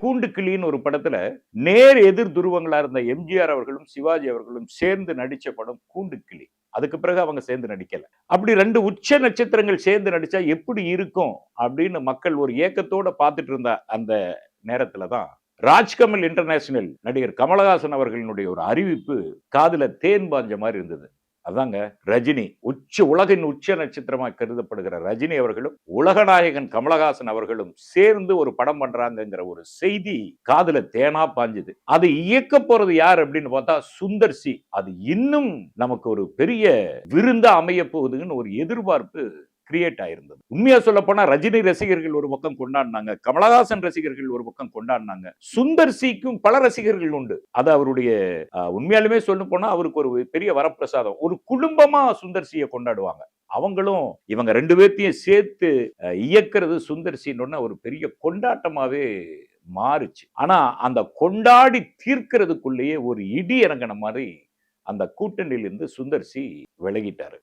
கூண்டுக்கிளின்னு ஒரு படத்துல நேர் எதிர் துருவங்களா இருந்த எம்ஜிஆர் அவர்களும் சிவாஜி அவர்களும் சேர்ந்து நடிச்ச படம் கூண்டுக்கிளி. அதுக்கு பிறகு அவங்க சேர்ந்து நடிக்கல. அப்படி 2 உச்ச நட்சத்திரங்கள் சேர்ந்து நடிச்சா எப்படி இருக்கும் அப்படின்னு மக்கள் ஒரு ஏக்கத்தோட பார்த்துட்டு இருந்த அந்த நேரத்துல தான் ராஜ்கமல் இன்டர்நேஷனல் நடிகர் கமலஹாசன் அவர்களினுடைய ஒரு அறிவிப்பு காதுல தேன் பாஞ்ச மாதிரி இருந்தது. அதாங்க ரஜினி உலகின் உச்ச நட்சத்திரமா கருதப்படுகிற ரஜினி அவர்களும் உலகநாயகன் கமலஹாசன் அவர்களும் சேர்ந்து ஒரு படம் பண்றாங்கிற ஒரு செய்தி காதுல தேனா பாஞ்சுது. அது இயக்க போறது யார் அப்படின்னு பார்த்தா சுந்தர் சி. அது இன்னும் நமக்கு ஒரு பெரிய விருந்தா அமைய போகுதுன்னு ஒரு எதிர்பார்ப்பு கிரியேட் ஆயிருந்தது. உண்மையா சொல்ல போனா ரஜினி ரசிகர்கள் ஒரு பக்கம் கொண்டாடினாங்க, கமலஹாசன் ரசிகர்கள் ஒரு பக்கம் கொண்டாடினாங்க. சுந்தர் சிக்கும் பல ரசிகர்கள் உண்டு. அது அவருடைய உண்மையாலுமே சொல்ல போனா அவருக்கு ஒரு பெரிய வரப்பிரசாதம். ஒரு குடும்பமா சுந்தர் சியை கொண்டாடுவாங்க. அவங்களும் இவங்க 2 பேர்த்தையும் சேர்த்து இயக்கிறது சுந்தர் சின்னு ஒரு பெரிய கொண்டாட்டமாவே மாறுச்சு. ஆனா அந்த கொண்டாடி தீர்க்கிறதுக்குள்ளேயே ஒரு இடி இறங்கின மாதிரி அந்த கூட்டணியிலிருந்து சுந்தர் சி விலகிட்டாரு.